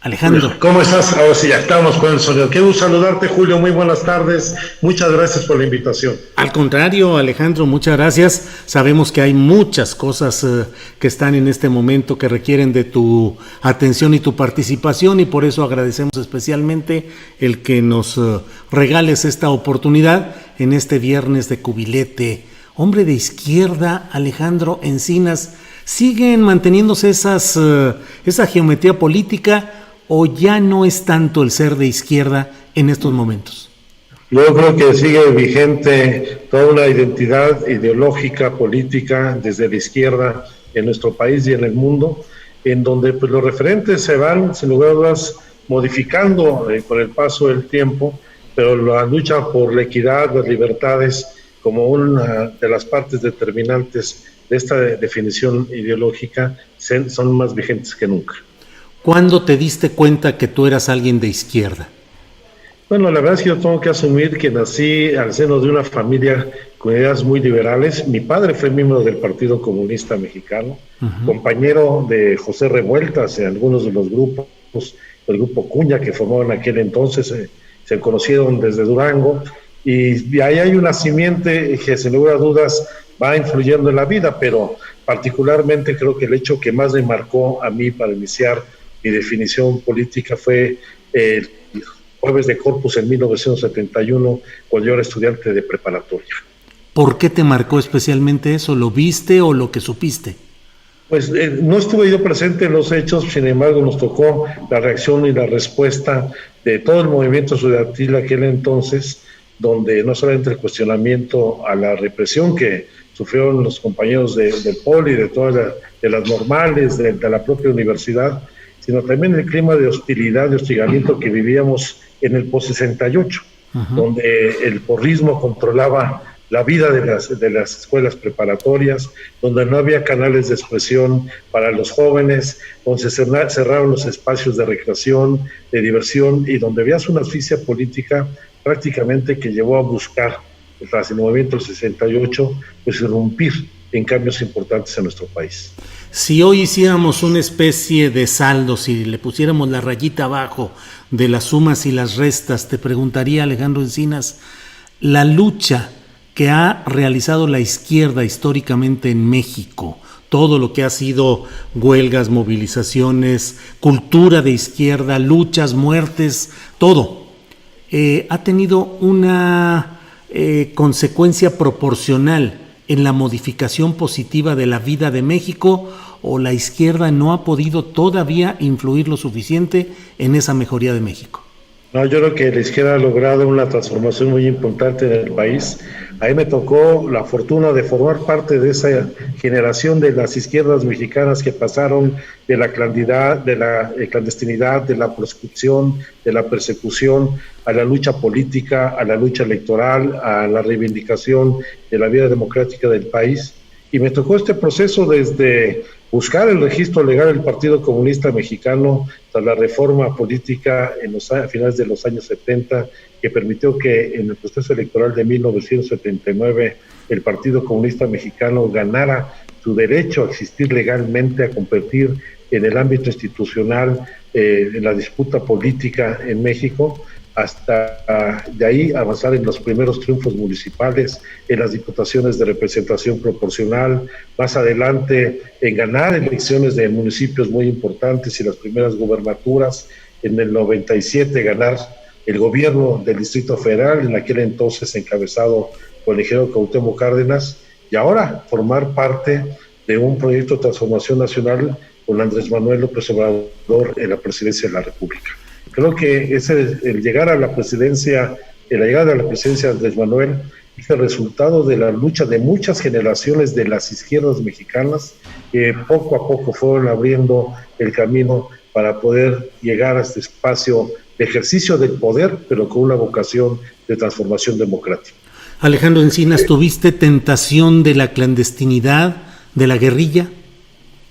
Alejandro. ¿Cómo estás? Ahora sí, ya estamos con el sonido. Qué gusto saludarte, Julio. Muy buenas tardes. Muchas gracias por la invitación. Al contrario, Alejandro, muchas gracias. Sabemos que hay muchas cosas que están en este momento que requieren de tu atención y tu participación, y por eso agradecemos especialmente el que nos regales esta oportunidad en este viernes de cubilete. Hombre de izquierda, Alejandro Encinas, ¿siguen manteniéndose esa geometría política o ya no es tanto el ser de izquierda en estos momentos? Yo creo que sigue vigente toda una identidad ideológica, política, desde la izquierda en nuestro país y en el mundo, en donde pues, los referentes se van, sin lugar a dudas, modificando con el paso del tiempo, pero la lucha por la equidad, las libertades, como una de las partes determinantes de esta definición ideológica, son más vigentes que nunca. ¿Cuándo te diste cuenta que tú eras alguien de izquierda? Bueno, la verdad es que yo tengo que asumir que nací al seno de una familia con ideas muy liberales. Mi padre fue miembro del Partido Comunista Mexicano, compañero de José Revueltas en algunos de los grupos, el grupo Cuña que formó en aquel entonces, se conocieron desde Durango, y ahí hay una simiente que sin lugar a dudas va influyendo en la vida, pero particularmente creo que el hecho que más me marcó a mí para iniciar mi definición política fue el Jueves de Corpus en 1971, cuando yo era estudiante de preparatoria. ¿Por qué te marcó especialmente eso? ¿Lo viste o lo que supiste? Pues no estuve yo presente en los hechos, sin embargo nos tocó la reacción y la respuesta de todo el movimiento estudiantil de aquel entonces, donde no solamente el cuestionamiento a la represión que sufrieron los compañeros del Poli, de todas de las normales, de la propia universidad, sino también el clima de hostilidad, de hostigamiento que vivíamos en el post-68, donde el porrismo controlaba la vida de las escuelas preparatorias, donde no había canales de expresión para los jóvenes, donde se cerraron los espacios de recreación, de diversión, y donde había una asfixia política prácticamente que llevó a buscar, tras el movimiento del 68, pues irrumpir en cambios importantes en nuestro país. Si hoy hiciéramos una especie de saldo, si le pusiéramos la rayita abajo de las sumas y las restas, te preguntaría, Alejandro Encinas, la lucha que ha realizado la izquierda históricamente en México, todo lo que ha sido huelgas, movilizaciones, cultura de izquierda, luchas, muertes, todo, ha tenido una consecuencia proporcional en la modificación positiva de la vida de México, o la izquierda no ha podido todavía influir lo suficiente en esa mejoría de México? No, yo creo que la izquierda ha logrado una transformación muy importante en el país. A mí me tocó la fortuna de formar parte de esa generación de las izquierdas mexicanas que pasaron de la clandestinidad, de la proscripción, de la persecución, a la lucha política, a la lucha electoral, a la reivindicación de la vida democrática del país. Y me tocó este proceso desde buscar el registro legal del Partido Comunista Mexicano tras la reforma política a finales de los años 70, que permitió que en el proceso electoral de 1979 el Partido Comunista Mexicano ganara su derecho a existir legalmente, a competir en el ámbito institucional, en la disputa política en México, hasta de ahí avanzar en los primeros triunfos municipales, en las diputaciones de representación proporcional, más adelante en ganar elecciones de municipios muy importantes y las primeras gubernaturas, en el 97 ganar el gobierno del Distrito Federal, en aquel entonces encabezado por el ingeniero Cuauhtémoc Cárdenas, y ahora formar parte de un proyecto de transformación nacional con Andrés Manuel López Obrador en la presidencia de la República. Creo que el llegar a la presidencia, la llegada a la presidencia de Andrés Manuel es el resultado de la lucha de muchas generaciones de las izquierdas mexicanas que poco a poco fueron abriendo el camino para poder llegar a este espacio de ejercicio del poder, pero con una vocación de transformación democrática. Alejandro Encinas, ¿tuviste tentación de la clandestinidad, de la guerrilla?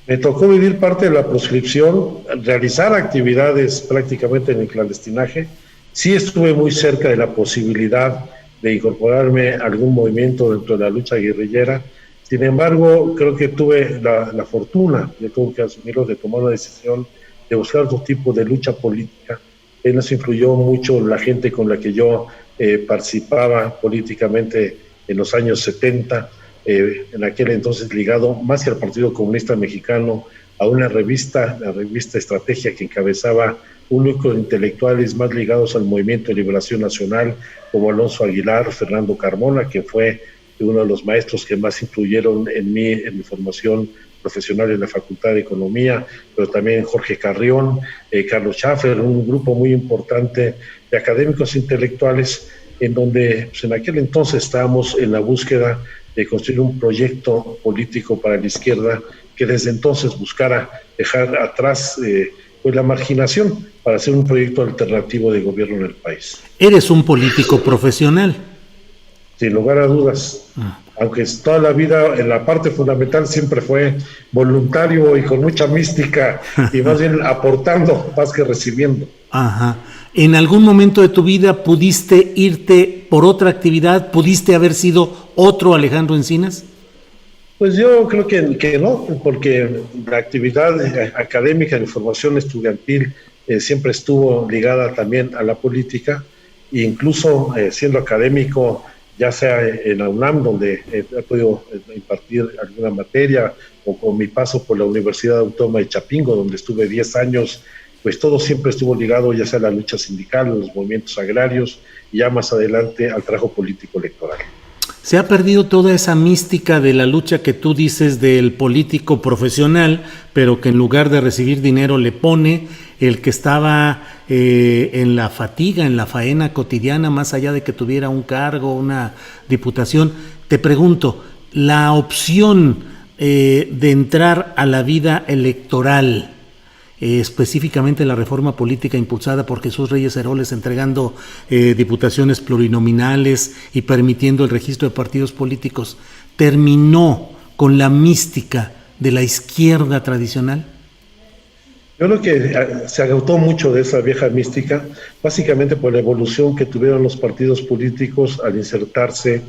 Me tocó vivir parte de la proscripción, realizar actividades prácticamente en el clandestinaje. Sí estuve muy cerca de la posibilidad de incorporarme a algún movimiento dentro de la lucha guerrillera. Sin embargo, creo que tuve la fortuna, yo tuve que asumirlo, de tomar una decisión de buscar otro tipo de lucha política. En eso influyó mucho la gente con la que yo participaba políticamente en los años 70, en aquel entonces ligado más que al Partido Comunista Mexicano, a una revista, la revista Estrategia, que encabezaba un núcleo de intelectuales más ligados al Movimiento de Liberación Nacional, como Alonso Aguilar, Fernando Carmona, que fue uno de los maestros que más influyeron en mi formación profesional en la Facultad de Economía, pero también Jorge Carrión, Carlos Schaffer, un grupo muy importante de académicos intelectuales, en donde pues, en aquel entonces estábamos en la búsqueda de construir un proyecto político para la izquierda que desde entonces buscara dejar atrás pues la marginación para hacer un proyecto alternativo de gobierno en el país. ¿Eres un político profesional? Sin lugar a dudas. Aunque toda la vida, en la parte fundamental siempre fue voluntario y con mucha mística y más bien aportando más que recibiendo. Ajá. ¿En algún momento de tu vida pudiste irte por otra actividad? ¿Pudiste haber sido otro Alejandro Encinas? Pues yo creo que no, porque la actividad académica, de formación estudiantil, siempre estuvo ligada también a la política, e incluso siendo académico, ya sea en la UNAM, donde he podido impartir alguna materia, o con mi paso por la Universidad Autónoma de Chapingo, donde estuve 10 años, pues todo siempre estuvo ligado, ya sea a la lucha sindical, a los movimientos agrarios, y ya más adelante al trabajo político electoral. Se ha perdido toda esa mística de la lucha que tú dices del político profesional, pero que en lugar de recibir dinero le pone el que estaba en la fatiga, en la faena cotidiana, más allá de que tuviera un cargo, una diputación. Te pregunto, la opción de entrar a la vida electoral, específicamente la reforma política impulsada por Jesús Reyes Heroles, entregando diputaciones plurinominales y permitiendo el registro de partidos políticos, ¿terminó con la mística de la izquierda tradicional? Yo creo que se agotó mucho de esa vieja mística, básicamente por la evolución que tuvieron los partidos políticos al insertarse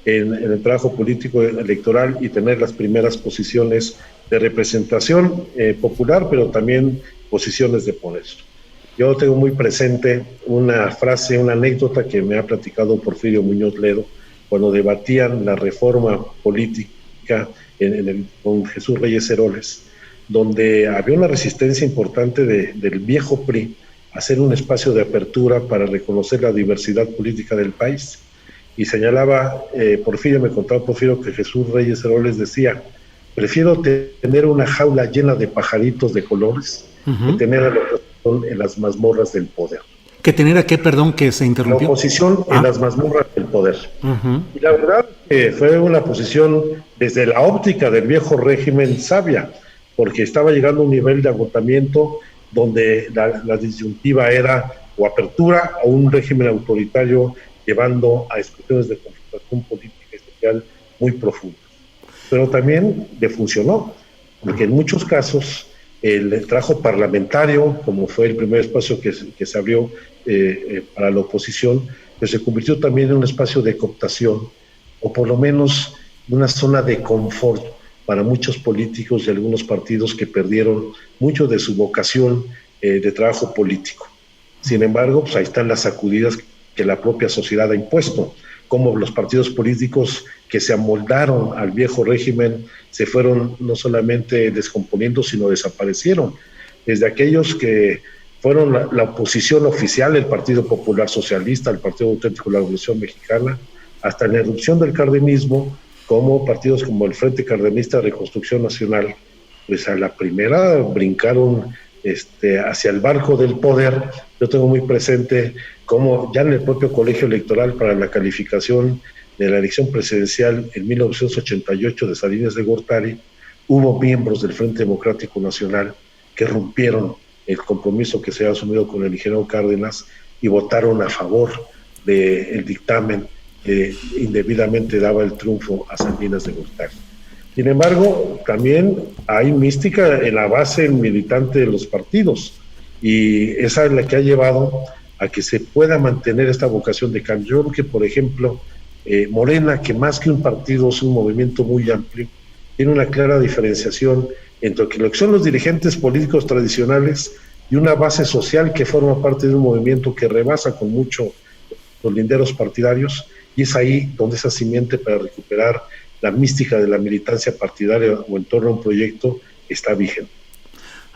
en el trabajo político electoral y tener las primeras posiciones de representación popular, pero también posiciones de poder. Yo tengo muy presente una frase, una anécdota que me ha platicado Porfirio Muñoz Ledo, cuando debatían la reforma política con Jesús Reyes Heroles, donde había una resistencia importante del viejo PRI a hacer un espacio de apertura para reconocer la diversidad política del país. Y señalaba, me contaba Porfirio, que Jesús Reyes Heroles decía: prefiero tener una jaula llena de pajaritos de colores que tener a la oposición en las mazmorras del poder. ¿Que tener a qué, perdón, que se interrumpió? La oposición en las mazmorras del poder. Y la verdad que fue una posición desde la óptica del viejo régimen sabia, porque estaba llegando a un nivel de agotamiento donde la disyuntiva era o apertura a un régimen autoritario llevando a discusiones de confrontación política y social muy profundas. Pero también le funcionó, porque en muchos casos el trabajo parlamentario, como fue el primer espacio que se abrió para la oposición, pues se convirtió también en un espacio de cooptación, o por lo menos una zona de confort para muchos políticos y algunos partidos que perdieron mucho de su vocación de trabajo político. Sin embargo, pues ahí están las sacudidas que la propia sociedad ha impuesto, como los partidos políticos que se amoldaron al viejo régimen se fueron no solamente descomponiendo, sino desaparecieron. Desde aquellos que fueron la oposición oficial, el Partido Popular Socialista, el Partido Auténtico de la Revolución Mexicana, hasta la irrupción del cardenismo, como partidos como el Frente Cardenista de Reconstrucción Nacional, pues a la primera brincaron hacia el barco del poder. Yo tengo muy presente cómo ya en el propio colegio electoral para la calificación de la elección presidencial en 1988 de Salinas de Gortari, hubo miembros del Frente Democrático Nacional que rompieron el compromiso que se había asumido con el ingeniero Cárdenas y votaron a favor del dictamen que indebidamente daba el triunfo a Salinas de Gortari. Sin embargo, también hay mística en la base militante de los partidos, y esa es la que ha llevado a que se pueda mantener esta vocación de cambio. Yo creo que, por ejemplo, Morena, que más que un partido es un movimiento muy amplio, tiene una clara diferenciación entre lo que son los dirigentes políticos tradicionales y una base social que forma parte de un movimiento que rebasa con mucho los linderos partidarios, y es ahí donde esa simiente para recuperar la mística de la militancia partidaria o en torno a un proyecto está vigente.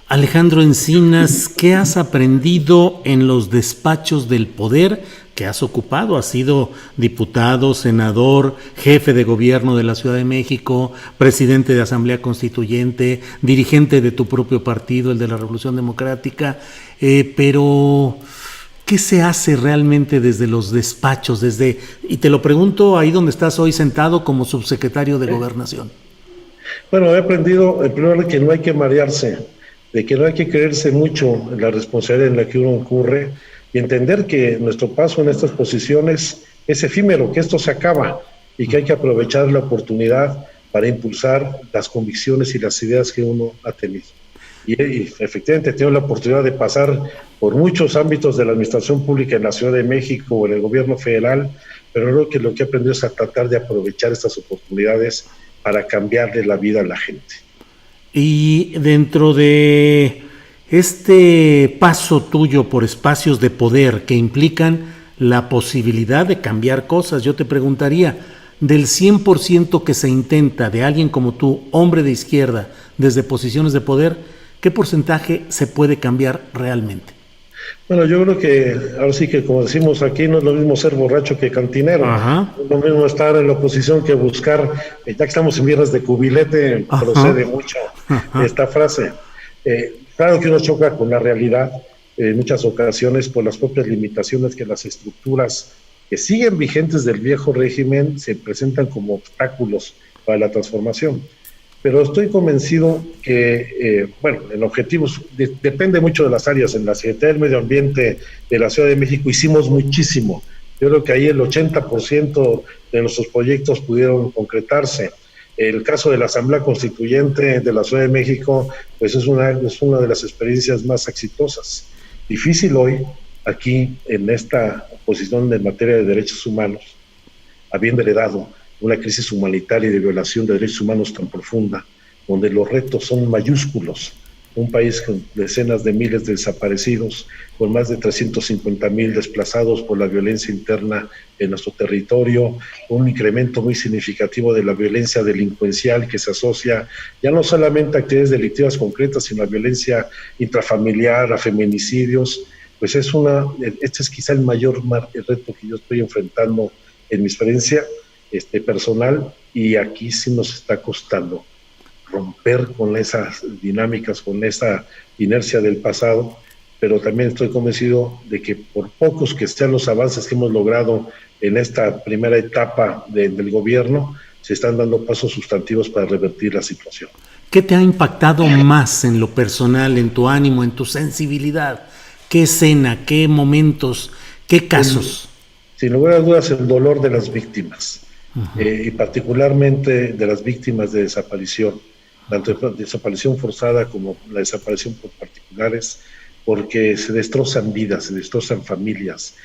Alejandro Encinas, ¿qué has aprendido en los despachos del poder que has ocupado? Has sido diputado, senador, jefe de gobierno de la Ciudad de México, presidente de Asamblea Constituyente, dirigente de tu propio partido, el de la Revolución Democrática, pero ¿qué se hace realmente desde los despachos? Y te lo pregunto ahí donde estás hoy sentado como subsecretario de Gobernación. Bueno, he aprendido, en primer lugar, que no hay que marearse, de que no hay que creerse mucho en la responsabilidad en la que uno incurre y entender que nuestro paso en estas posiciones es efímero, que esto se acaba y que hay que aprovechar la oportunidad para impulsar las convicciones y las ideas que uno ha tenido. Y efectivamente he tenido la oportunidad de pasar por muchos ámbitos de la administración pública en la Ciudad de México o en el gobierno federal, pero creo que lo que he aprendido es a tratar de aprovechar estas oportunidades para cambiarle la vida a la gente. Y dentro de este paso tuyo por espacios de poder que implican la posibilidad de cambiar cosas, yo te preguntaría, del 100% que se intenta de alguien como tú, hombre de izquierda, desde posiciones de poder, ¿qué porcentaje se puede cambiar realmente? Bueno, yo creo que ahora sí que, como decimos aquí, no es lo mismo ser borracho que cantinero. Ajá. No es lo mismo estar en la oposición que buscar, ya que estamos en viernes de cubilete, Ajá. procede mucho esta frase. Claro que uno choca con la realidad en muchas ocasiones por las propias limitaciones que las estructuras que siguen vigentes del viejo régimen se presentan como obstáculos para la transformación. Pero estoy convencido que, en objetivos, depende mucho de las áreas. En la Secretaría del Medio Ambiente de la Ciudad de México hicimos muchísimo. Yo creo que ahí el 80% de nuestros proyectos pudieron concretarse. El caso de la Asamblea Constituyente de la Ciudad de México, pues es una de las experiencias más exitosas. Difícil hoy, aquí, en esta posición en materia de derechos humanos, habiendo heredado una crisis humanitaria y de violación de derechos humanos tan profunda, donde los retos son mayúsculos. Un país con decenas de miles de desaparecidos, con más de 350,000 desplazados por la violencia interna en nuestro territorio, un incremento muy significativo de la violencia delincuencial que se asocia ya no solamente a actividades delictivas concretas, sino a violencia intrafamiliar, a feminicidios. Pues este es quizá el mayor reto que yo estoy enfrentando en mi experiencia personal, y aquí sí nos está costando romper con esas dinámicas, con esa inercia del pasado, pero también estoy convencido de que por pocos que sean los avances que hemos logrado en esta primera etapa del gobierno, se están dando pasos sustantivos para revertir la situación. ¿Qué te ha impactado más en lo personal, en tu ánimo, en tu sensibilidad? ¿Qué escena, qué momentos, qué casos? Sin lugar a dudas, el dolor de las víctimas. Y particularmente de las víctimas de desaparición, tanto de desaparición forzada como la desaparición por particulares, porque se destrozan vidas, se destrozan familias.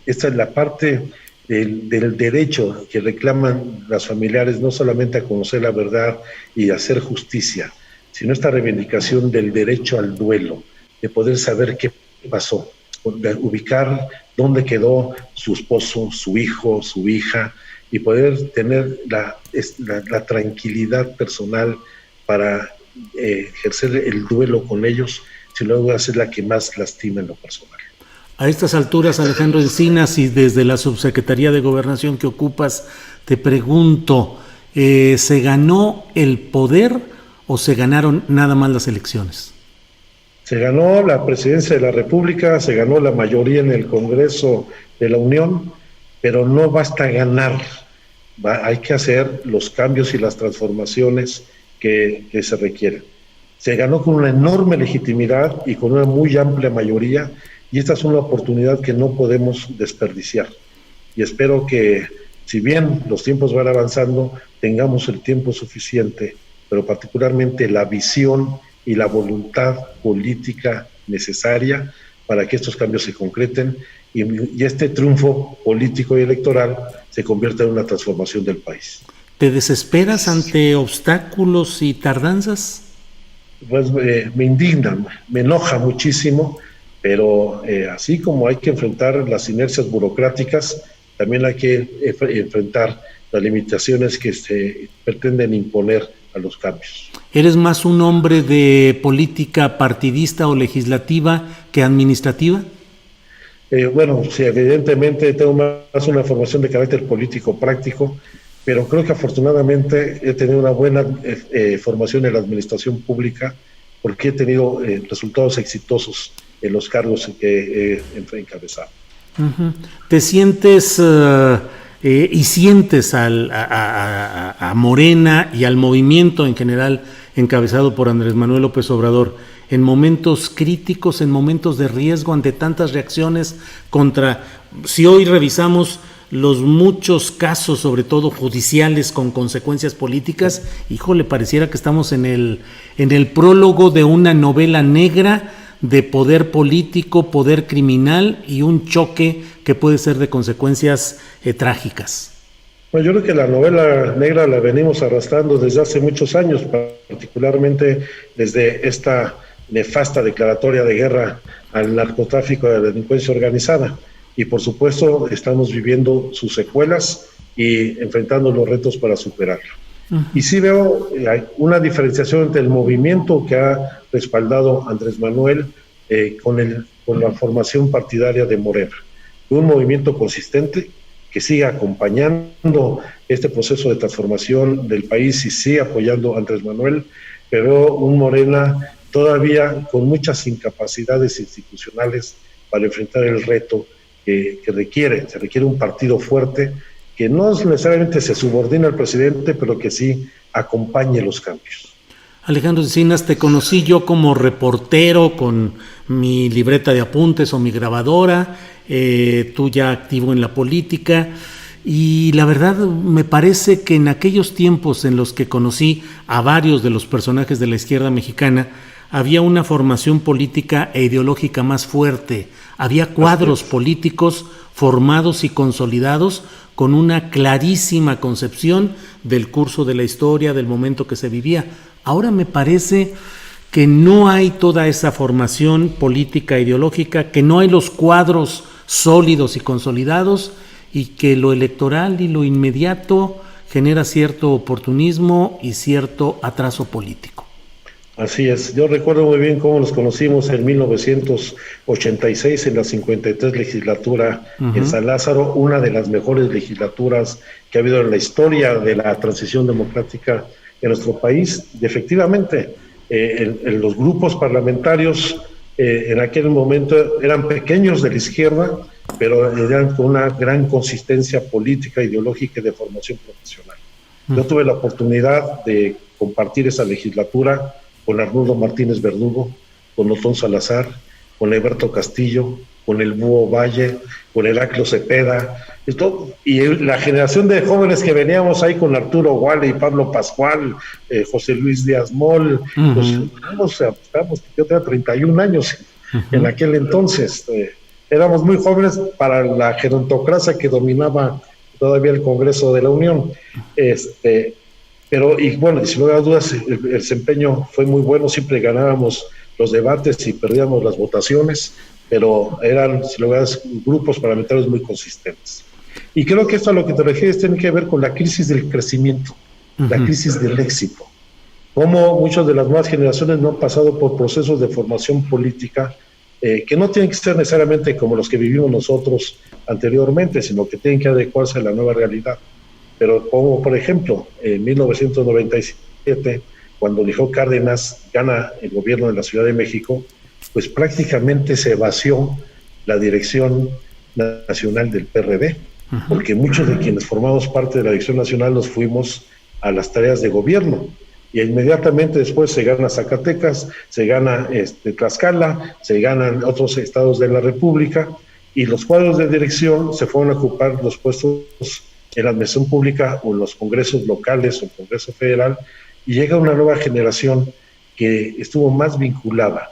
Esta es la parte del derecho que reclaman las familiares, no solamente a conocer la verdad y hacer justicia, sino esta reivindicación del derecho al duelo, de poder saber qué pasó, de ubicar dónde quedó su esposo, su hijo, su hija, y poder tener la tranquilidad personal para ejercer el duelo con ellos, si luego es la que más lastima en lo personal. A estas alturas, Alejandro Encinas, y desde la Subsecretaría de Gobernación que ocupas, te pregunto, ¿se ganó el poder o se ganaron nada más las elecciones? Se ganó la presidencia de la República, se ganó la mayoría en el Congreso de la Unión, pero no basta ganar, hay que hacer los cambios y las transformaciones que se requieren. Se ganó con una enorme legitimidad y con una muy amplia mayoría, y esta es una oportunidad que no podemos desperdiciar. Y espero que, si bien los tiempos van avanzando, tengamos el tiempo suficiente, pero particularmente la visión y la voluntad política necesaria para que estos cambios se concreten y este triunfo político y electoral se convierta en una transformación del país. ¿Te desesperas ante obstáculos y tardanzas? pues me indigna, me enoja muchísimo, pero así como hay que enfrentar las inercias burocráticas, también hay que enfrentar las limitaciones que se pretenden imponer a los cambios. ¿Eres más un hombre de política partidista o legislativa que administrativa? Bueno, sí, evidentemente tengo más una formación de carácter político práctico, pero creo que afortunadamente he tenido una buena formación en la administración pública porque he tenido resultados exitosos en los cargos que he encabezado. Uh-huh. ¿Te sientes y sientes a Morena y al movimiento en general encabezado por Andrés Manuel López Obrador en momentos críticos, en momentos de riesgo ante tantas reacciones contra, si hoy revisamos los muchos casos, sobre todo judiciales, con consecuencias políticas, híjole, pareciera que estamos en el prólogo de una novela negra de poder político, poder criminal y un choque que puede ser de consecuencias trágicas? Bueno, yo creo que la novela negra la venimos arrastrando desde hace muchos años, particularmente desde esta nefasta declaratoria de guerra al narcotráfico y a la delincuencia organizada. Y por supuesto estamos viviendo sus secuelas y enfrentando los retos para superarlo. Uh-huh. Y sí veo una diferenciación entre el movimiento que ha respaldado Andrés Manuel con la formación partidaria de Morena. Un movimiento consistente que sigue acompañando este proceso de transformación del país y sigue apoyando a Andrés Manuel, pero un Morena todavía con muchas incapacidades institucionales para enfrentar el reto que se requiere un partido fuerte que no necesariamente se subordina al presidente, pero que sí acompañe los cambios. Alejandro Encinas, te conocí yo como reportero con mi libreta de apuntes o mi grabadora, tú ya activo en la política, y la verdad me parece que en aquellos tiempos en los que conocí a varios de los personajes de la izquierda mexicana, había una formación política e ideológica más fuerte, había cuadros políticos formados y consolidados con una clarísima concepción del curso de la historia, del momento que se vivía. Ahora me parece que no hay toda esa formación política e ideológica, que no hay los cuadros sólidos y consolidados, y que lo electoral y lo inmediato genera cierto oportunismo y cierto atraso político. Así es, yo recuerdo muy bien cómo nos conocimos en 1986 en la 53 legislatura en San Lázaro, una de las mejores legislaturas que ha habido en la historia de la transición democrática en nuestro país. Y efectivamente, en los grupos parlamentarios en aquel momento eran pequeños de la izquierda, pero eran con una gran consistencia política, ideológica y de formación profesional. Yo tuve la oportunidad de compartir esa legislatura con Arnoldo Martínez Verdugo, con Otón Salazar, con Alberto Castillo, con el Búho Valle, con Heraclio Cepeda, y la generación de jóvenes que veníamos ahí con Arturo Guale y Pablo Pascual, José Luis Díaz Moll, pues yo tenía 31 años en aquel entonces, éramos muy jóvenes para la gerontocracia que dominaba todavía el Congreso de la Unión, pero, y bueno, sin lugar a dudas, el desempeño fue muy bueno, siempre ganábamos los debates y perdíamos las votaciones, pero eran, sin lugar a dudas, grupos parlamentarios muy consistentes. Y creo que esto a lo que te refieres tiene que ver con la crisis del crecimiento, la crisis del éxito. Cómo muchas de las nuevas generaciones no han pasado por procesos de formación política que no tienen que ser necesariamente como los que vivimos nosotros anteriormente, sino que tienen que adecuarse a la nueva realidad. Pero como por ejemplo, en 1997, cuando Lijó Cárdenas gana el gobierno de la Ciudad de México, pues prácticamente se vació la dirección nacional del PRD, porque muchos de quienes formamos parte de la dirección nacional nos fuimos a las tareas de gobierno, y inmediatamente después se gana Zacatecas, se gana Tlaxcala, se ganan otros estados de la República, y los cuadros de dirección se fueron a ocupar los puestos en la administración pública o en los congresos locales o el Congreso Federal, y llega una nueva generación que estuvo más vinculada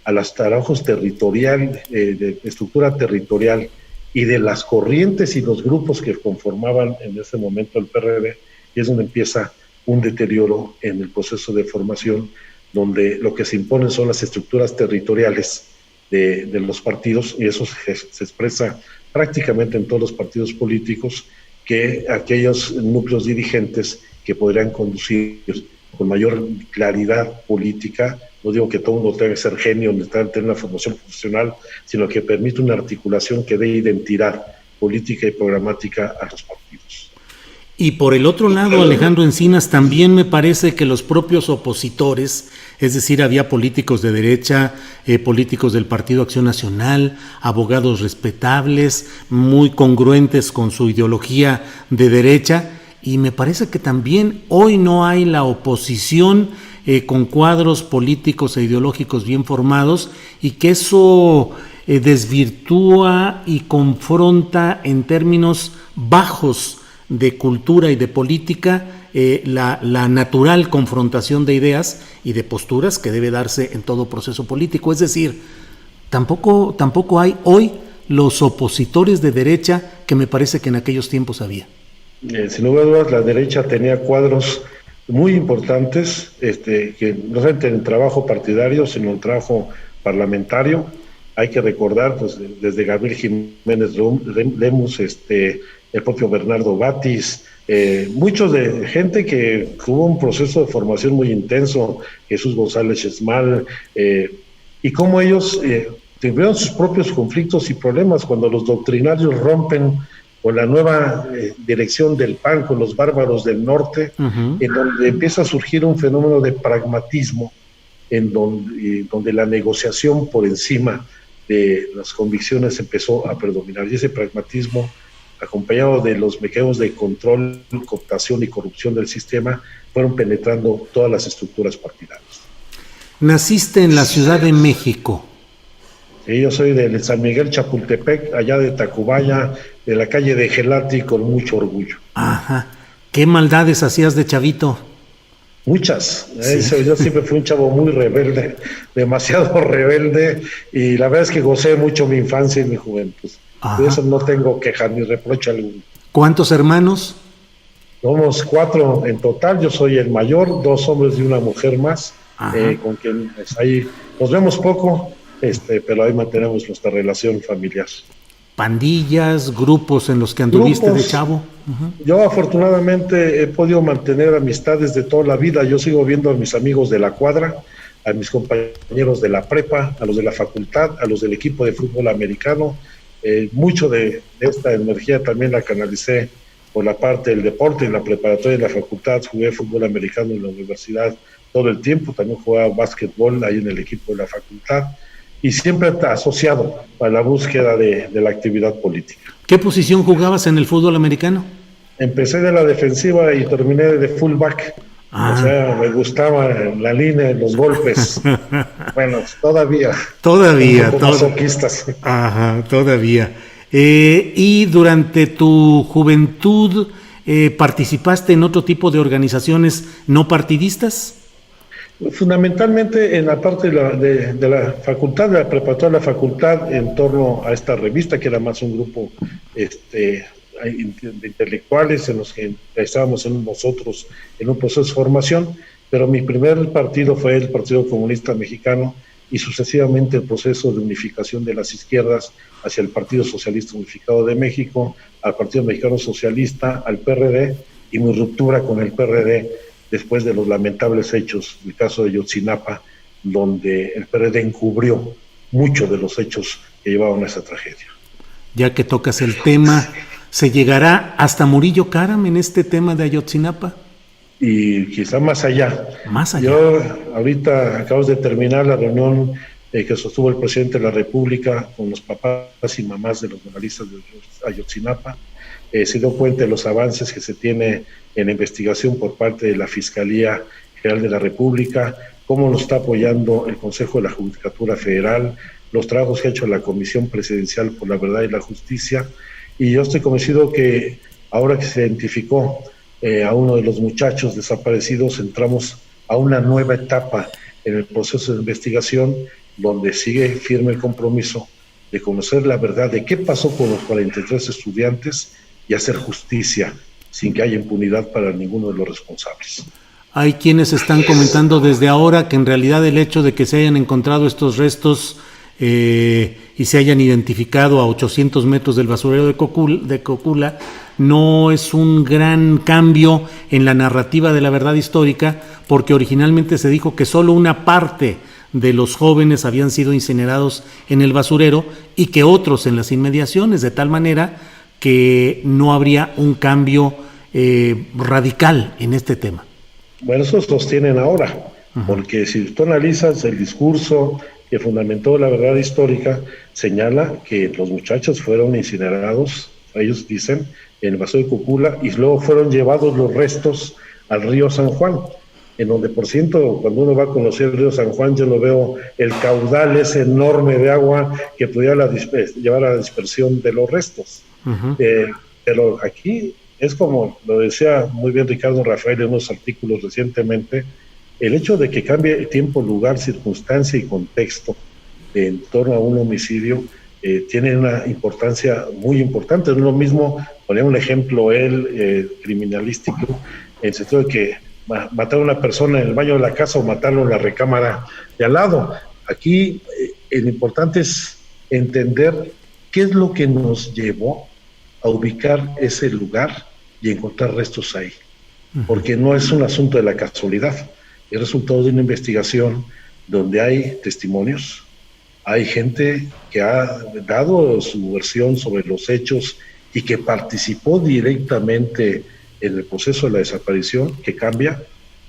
a los trabajos territoriales, de estructura territorial y de las corrientes y los grupos que conformaban en ese momento el PRD, y es donde empieza un deterioro en el proceso de formación donde lo que se imponen son las estructuras territoriales de los partidos, y eso se expresa prácticamente en todos los partidos políticos, que aquellos núcleos dirigentes que podrían conducir con mayor claridad política, no digo que todo mundo tenga que ser genio, ni tener una formación profesional, sino que permite una articulación que dé identidad política y programática a los partidos. Y por el otro lado, Alejandro Encinas, también me parece que los propios opositores, es decir, había políticos de derecha, políticos del Partido Acción Nacional, abogados respetables, muy congruentes con su ideología de derecha, y me parece que también hoy no hay la oposición con cuadros políticos e ideológicos bien formados, y que eso desvirtúa y confronta en términos bajos de cultura y de política la natural confrontación de ideas y de posturas que debe darse en todo proceso político. Es decir, tampoco hay hoy los opositores de derecha que me parece que en aquellos tiempos había. Sin lugar a dudas, la derecha tenía cuadros muy importantes, que no solamente en el trabajo partidario, sino en el trabajo parlamentario. Hay que recordar, pues, desde Gabriel Jiménez Lemus, el propio Bernardo Batis, muchos de gente que tuvo un proceso de formación muy intenso, Jesús González Esmal, y cómo ellos tuvieron sus propios conflictos y problemas cuando los doctrinarios rompen con la nueva dirección del PAN, con los bárbaros del norte, en donde empieza a surgir un fenómeno de pragmatismo, en donde la negociación por encima de las convicciones empezó a predominar, y ese pragmatismo, acompañado de los mecanismos de control, cooptación y corrupción del sistema, fueron penetrando todas las estructuras partidarias. Naciste en la Ciudad de México. Sí, yo soy de San Miguel Chapultepec, allá de Tacubaya, de la calle de Gelati, con mucho orgullo. Ajá. ¿Qué maldades hacías de chavito? Muchas. Sí. Yo siempre fui un chavo muy rebelde, demasiado rebelde, y la verdad es que gocé mucho mi infancia y mi juventud. De eso no tengo queja ni reproche alguno. ¿Cuántos hermanos? Somos 4 en total, yo soy el mayor, 2 hombres y una mujer más, con quien ahí nos vemos poco, pero ahí mantenemos nuestra relación familiar. ¿Pandillas, grupos en los que anduviste de chavo? Yo afortunadamente he podido mantener amistades de toda la vida. Yo sigo viendo a mis amigos de la cuadra, a mis compañeros de la prepa, a los de la facultad, a los del equipo de fútbol americano. Mucho de esta energía también la canalicé por la parte del deporte. En la preparatoria de la facultad jugué fútbol americano en la universidad todo el tiempo, también jugaba básquetbol ahí en el equipo de la facultad, y siempre asociado a la búsqueda de la actividad política. ¿Qué posición jugabas en el fútbol americano? Empecé de la defensiva y terminé de fullback. O sea, me gustaba la línea, los golpes. Bueno, todavía. Masoquistas. Ajá, todavía. ¿Y durante tu juventud participaste en otro tipo de organizaciones no partidistas? Fundamentalmente en la parte de la facultad, de la preparatoria de la facultad, en torno a esta revista, que era más un grupo de intelectuales en los que estábamos nosotros en un proceso de formación, pero mi primer partido fue el Partido Comunista Mexicano, y sucesivamente el proceso de unificación de las izquierdas hacia el Partido Socialista Unificado de México, al Partido Mexicano Socialista, al PRD, y mi ruptura con el PRD después de los lamentables hechos del caso de Ayotzinapa, donde el PRD encubrió muchos de los hechos que llevaban a esa tragedia. Ya que tocas el tema, ¿se llegará hasta Murillo Karam en este tema de Ayotzinapa? Y quizá más allá. Más allá. Yo ahorita acabo de terminar la reunión que sostuvo el presidente de la República con los papás y mamás de los normalistas de Ayotzinapa. Se dio cuenta de los avances que se tiene en la investigación por parte de la Fiscalía General de la República, cómo lo está apoyando el Consejo de la Judicatura Federal, los trabajos que ha hecho la Comisión Presidencial por la Verdad y la Justicia, y yo estoy convencido que ahora que se identificó a uno de los muchachos desaparecidos, entramos a una nueva etapa en el proceso de investigación, donde sigue firme el compromiso de conocer la verdad de qué pasó con los 43 estudiantes y hacer justicia sin que haya impunidad para ninguno de los responsables. Hay quienes están comentando desde ahora que en realidad el hecho de que se hayan encontrado estos restos y se hayan identificado a 800 metros del basurero de Cocula no es un gran cambio en la narrativa de la verdad histórica, porque originalmente se dijo que solo una parte de los jóvenes habían sido incinerados en el basurero y que otros en las inmediaciones, de tal manera que no habría un cambio radical en este tema. Bueno, eso sostienen ahora, porque si tú analizas el discurso que fundamentó la verdad histórica, señala que los muchachos fueron incinerados, ellos dicen, en el basurero de Cocula, y luego fueron llevados los restos al río San Juan, en donde, por cierto, cuando uno va a conocer el río San Juan, yo lo veo el caudal ese enorme de agua que pudiera llevar a la dispersión de los restos. Pero aquí es como lo decía muy bien Ricardo Rafael en unos artículos recientemente, el hecho de que cambie tiempo, lugar, circunstancia y contexto en torno a un homicidio tiene una importancia muy importante. No es lo mismo, ponía un ejemplo criminalístico, en el sentido de que matar a una persona en el baño de la casa o matarlo en la recámara de al lado. Aquí lo importante es entender qué es lo que nos llevó a ubicar ese lugar y encontrar restos ahí, porque no es un asunto de la casualidad, es resultado de una investigación donde hay testimonios, hay gente que ha dado su versión sobre los hechos y que participó directamente en el proceso de la desaparición, que cambia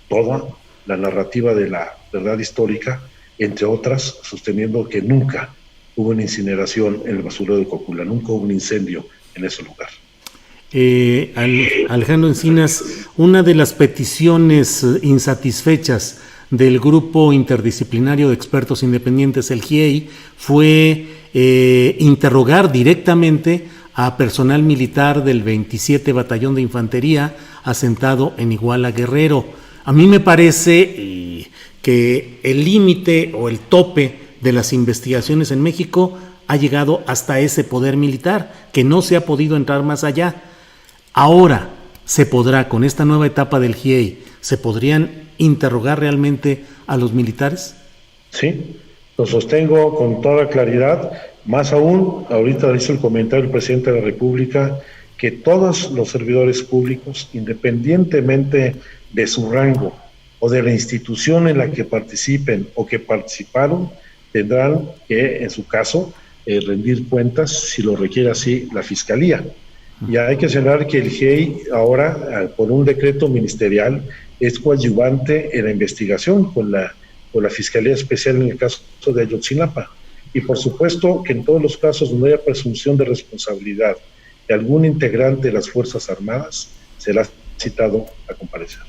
toda la narrativa de la verdad histórica, entre otras sosteniendo que nunca hubo una incineración en el basurero de Cocula, nunca hubo un incendio en ese lugar. Alejandro Encinas, una de las peticiones insatisfechas del Grupo Interdisciplinario de Expertos Independientes, el GIEI, fue interrogar directamente a personal militar del 27 Batallón de Infantería asentado en Iguala, Guerrero. A mí me parece que el límite o el tope de las investigaciones en México ha llegado hasta ese poder militar, que no se ha podido entrar más allá. Ahora se podrá, con esta nueva etapa del GIEI, ¿se podrían interrogar realmente a los militares? Sí, lo sostengo con toda claridad. Más aún, ahorita hizo el comentario el presidente de la República, que todos los servidores públicos, independientemente de su rango o de la institución en la que participen o que participaron, tendrán que, en su caso, rendir cuentas, si lo requiere así, la Fiscalía. Y hay que señalar que el GIEI ahora, por un decreto ministerial, es coadyuvante en la investigación con la Fiscalía Especial en el caso de Ayotzinapa. Y por supuesto que en todos los casos donde haya presunción de responsabilidad de algún integrante de las Fuerzas Armadas, será citado a comparecer.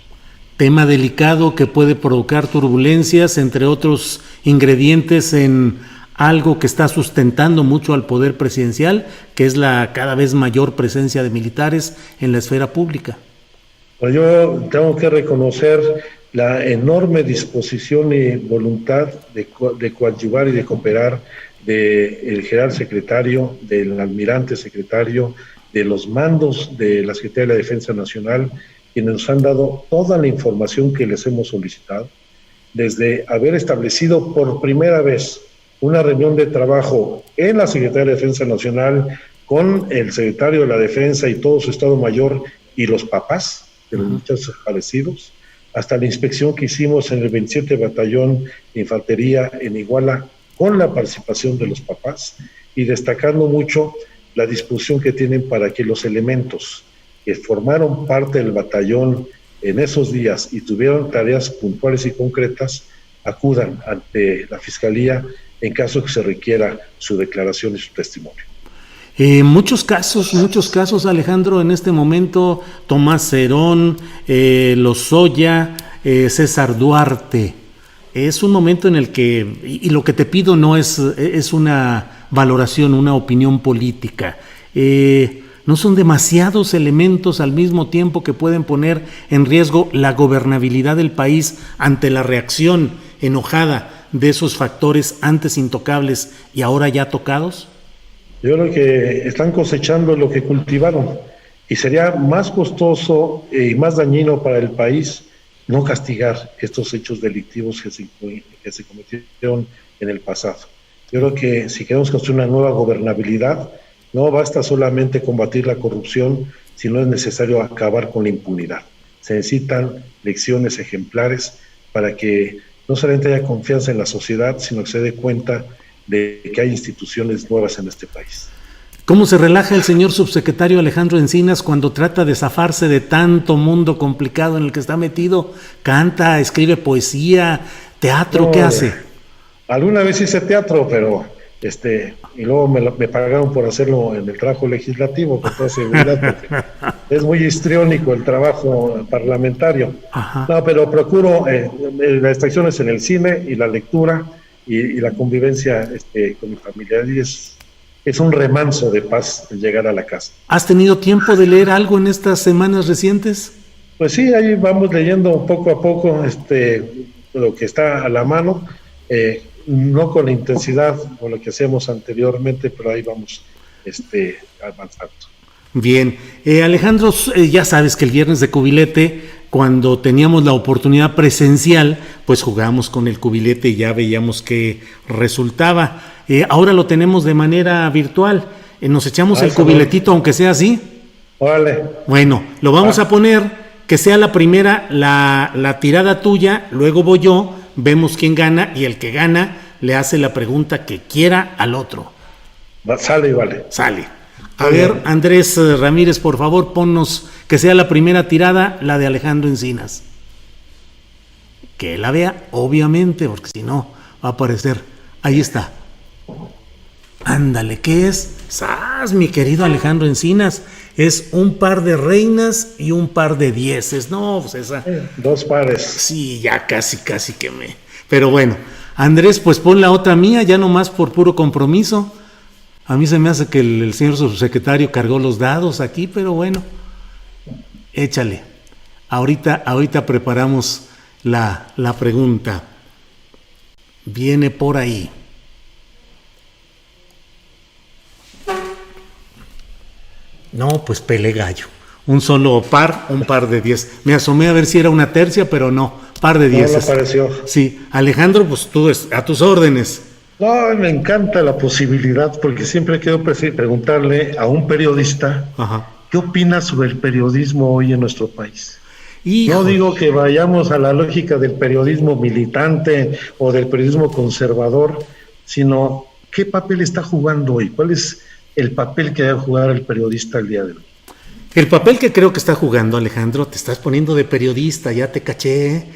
Tema delicado que puede provocar turbulencias, entre otros ingredientes, en algo que está sustentando mucho al poder presidencial, que es la cada vez mayor presencia de militares en la esfera pública. Pues yo tengo que reconocer la enorme disposición y voluntad de coadyuvar y de cooperar del general secretario, del almirante secretario, de los mandos de la Secretaría de la Defensa Nacional, quienes nos han dado toda la información que les hemos solicitado, desde haber establecido por primera vez una reunión de trabajo en la Secretaría de Defensa Nacional con el secretario de la Defensa y todo su Estado Mayor y los papás de los muchachos desaparecidos, hasta la inspección que hicimos en el 27 Batallón de Infantería en Iguala con la participación de los papás, y destacando mucho la disposición que tienen para que los elementos que formaron parte del batallón en esos días y tuvieron tareas puntuales y concretas acudan ante la Fiscalía en caso que se requiera su declaración y su testimonio. Muchos casos, Alejandro, en este momento: Tomás Cerón, Lozoya, César Duarte. Es un momento en el que, y lo que te pido no es una valoración, una opinión política. No son demasiados elementos al mismo tiempo que pueden poner en riesgo la gobernabilidad del país ante la reacción enojada de esos factores antes intocables y ahora ya tocados. Yo creo que están cosechando lo que cultivaron, y sería más costoso y más dañino para el país no castigar estos hechos delictivos que se cometieron en el pasado. Yo creo que si queremos construir una nueva gobernabilidad, no basta solamente combatir la corrupción, sino es necesario acabar con la impunidad. Se necesitan lecciones ejemplares para que no solamente haya confianza en la sociedad, sino que se dé cuenta de que hay instituciones nuevas en este país. ¿Cómo se relaja el señor subsecretario Alejandro Encinas cuando trata de zafarse de tanto mundo complicado en el que está metido? ¿Canta, escribe poesía, teatro? ¿Qué hace? Alguna vez hice teatro, pero y luego me pagaron por hacerlo en el trabajo legislativo, con toda seguridad, porque es muy histriónico el trabajo parlamentario. Ajá. No, pero procuro las distracciones en el cine y la lectura y la convivencia con mi familia. Y es un remanso de paz el llegar a la casa. ¿Has tenido tiempo de leer algo en estas semanas recientes? Pues sí, ahí vamos leyendo poco a poco lo que está a la mano, no con la intensidad con lo que hacíamos anteriormente, pero ahí vamos avanzando. Bien, Alejandro, ya sabes que el viernes de cubilete, cuando teníamos la oportunidad presencial, pues jugábamos con el cubilete y ya veíamos qué resultaba. Ahora lo tenemos de manera virtual. Nos echamos el cubiletito, aunque sea así. Órale. Bueno, lo vamos a poner, que sea la primera, la tirada tuya, luego voy yo, vemos quién gana y el que gana le hace la pregunta que quiera al otro. Sale, vale. Sale. A ver, Andrés Ramírez, por favor, ponnos que sea la primera tirada, la de Alejandro Encinas. Que la vea, obviamente, porque si no va a aparecer. Ahí está. Ándale, ¿qué es? ¡Sas, mi querido Alejandro Encinas! Es un par de reinas y un par de dieces. No, pues esa... 2 pares. Sí, ya casi que me... Pero bueno, Andrés, pues pon la otra mía, ya nomás por puro compromiso. A mí se me hace que el señor subsecretario cargó los dados aquí, pero bueno, échale. Ahorita preparamos la pregunta. Viene por ahí. No, pues pele gallo. Un solo par, un par de 10. Me asomé a ver si era una tercia, pero no, par de 10. No me pareció. Sí, Alejandro, pues tú a tus órdenes. No, me encanta la posibilidad, porque siempre quiero preguntarle a un periodista, ajá, ¿qué opina sobre el periodismo hoy en nuestro país? No digo que vayamos a la lógica del periodismo militante o del periodismo conservador, sino ¿qué papel está jugando hoy? ¿Cuál es el papel que debe jugar el periodista el día de hoy? El papel que creo que está jugando, Alejandro, te estás poniendo de periodista, ya te caché.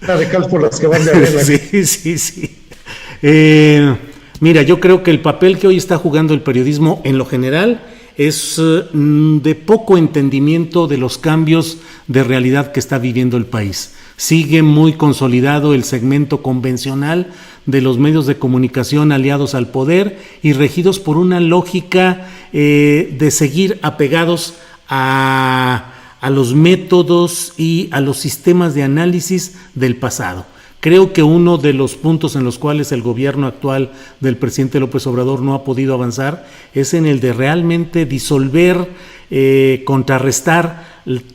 La de cal por las que van de arena. Sí. Mira, yo creo que el papel que hoy está jugando el periodismo en lo general es de poco entendimiento de los cambios de realidad que está viviendo el país. Sigue muy consolidado el segmento convencional de los medios de comunicación aliados al poder y regidos por una lógica de seguir apegados a los métodos y a los sistemas de análisis del pasado. Creo que uno de los puntos en los cuales el gobierno actual del presidente López Obrador no ha podido avanzar es en el de realmente disolver, contrarrestar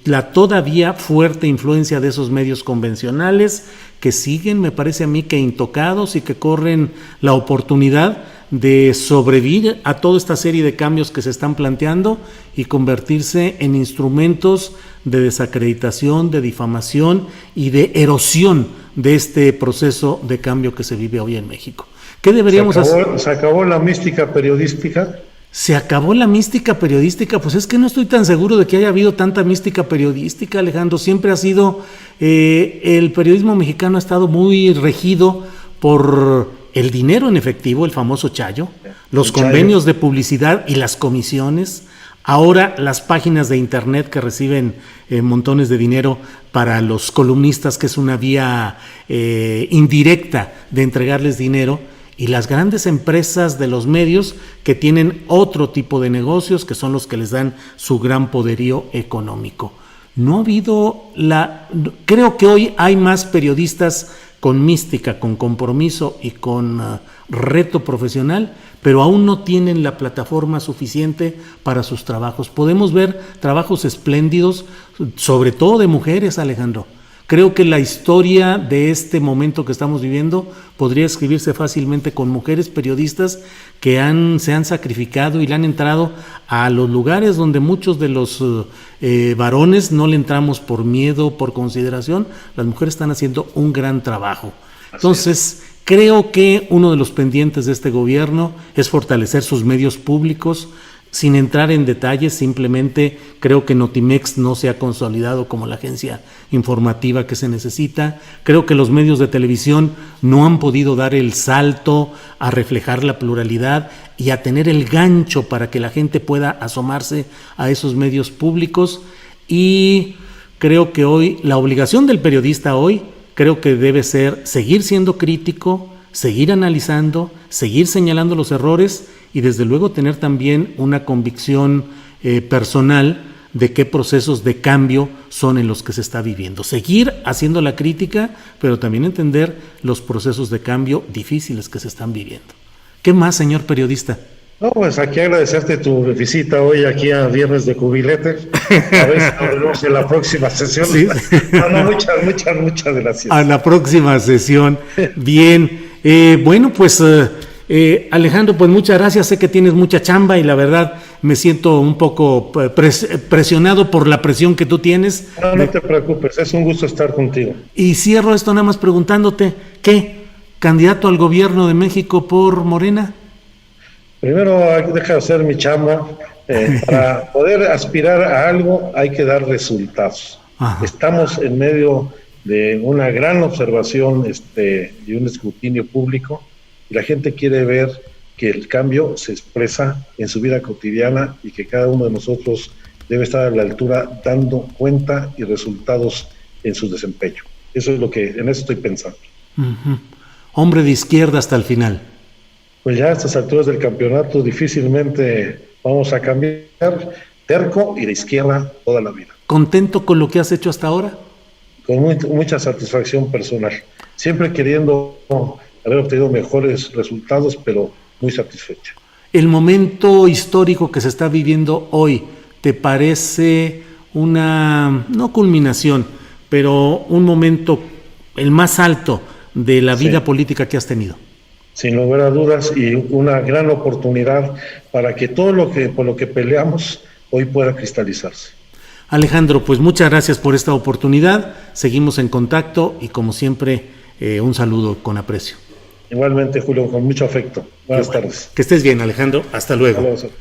la todavía fuerte influencia de esos medios convencionales que siguen, me parece a mí, que intocados y que corren la oportunidad de sobrevivir a toda esta serie de cambios que se están planteando y convertirse en instrumentos de desacreditación, de difamación y de erosión de este proceso de cambio que se vive hoy en México. ¿Qué deberíamos hacer? ¿Se acabó la mística periodística? ¿Se acabó la mística periodística? Pues es que no estoy tan seguro de que haya habido tanta mística periodística, Alejandro. Siempre ha sido, el periodismo mexicano ha estado muy regido por el dinero en efectivo, el famoso chayo, los convenios de publicidad y las comisiones. Ahora las páginas de internet que reciben montones de dinero para los columnistas, que es una vía indirecta de entregarles dinero, y las grandes empresas de los medios que tienen otro tipo de negocios, que son los que les dan su gran poderío económico. No ha habido creo que hoy hay más periodistas con mística, con compromiso y con reto profesional, pero aún no tienen la plataforma suficiente para sus trabajos. Podemos ver trabajos espléndidos, sobre todo de mujeres, Alejandro. Creo que la historia de este momento que estamos viviendo podría escribirse fácilmente con mujeres periodistas que se han sacrificado y le han entrado a los lugares donde muchos de los varones no le entramos por miedo, por consideración. Las mujeres están haciendo un gran trabajo. Entonces, creo que uno de los pendientes de este gobierno es fortalecer sus medios públicos. Sin entrar en detalles, simplemente creo que Notimex no se ha consolidado como la agencia informativa que se necesita. Creo que los medios de televisión no han podido dar el salto a reflejar la pluralidad y a tener el gancho para que la gente pueda asomarse a esos medios públicos. Y creo que hoy, la obligación del periodista hoy, creo que debe ser seguir siendo crítico, seguir analizando, seguir señalando los errores y desde luego tener también una convicción personal de qué procesos de cambio son en los que se está viviendo. Seguir haciendo la crítica, pero también entender los procesos de cambio difíciles que se están viviendo. ¿Qué más, señor periodista? No, pues aquí agradecerte tu visita hoy aquí a Viernes de Cubilete. A ver si nos vemos en la próxima sesión. Sí. No, muchas gracias. A la próxima sesión. Bien. Bueno, pues Alejandro, pues muchas gracias. Sé que tienes mucha chamba y la verdad me siento un poco presionado por la presión que tú tienes. No te preocupes, es un gusto estar contigo. Y cierro esto nada más preguntándote, ¿qué? ¿Candidato al gobierno de México por Morena? Primero, deja de hacer mi chamba. Para poder aspirar a algo hay que dar resultados. Ajá. Estamos en medio de una gran observación y un escrutinio público, y la gente quiere ver que el cambio se expresa en su vida cotidiana y que cada uno de nosotros debe estar a la altura dando cuenta y resultados en su desempeño. Eso es en eso estoy pensando. Uh-huh. Hombre de izquierda hasta el final. Pues ya a estas alturas del campeonato difícilmente vamos a cambiar. Terco y de izquierda toda la vida. ¿Contento con lo que has hecho hasta ahora? Con mucha satisfacción personal. Siempre queriendo haber obtenido mejores resultados, pero muy satisfecho. ¿El momento histórico que se está viviendo hoy te parece una, no culminación, pero un momento, el más alto de la vida política que has tenido? Sin lugar a dudas, y una gran oportunidad para que todo por lo que peleamos hoy pueda cristalizarse. Alejandro, pues muchas gracias por esta oportunidad. Seguimos en contacto y como siempre, un saludo con aprecio. Igualmente, Julio, con mucho afecto. Buenas tardes. Que estés bien, Alejandro. Hasta luego. Hasta luego.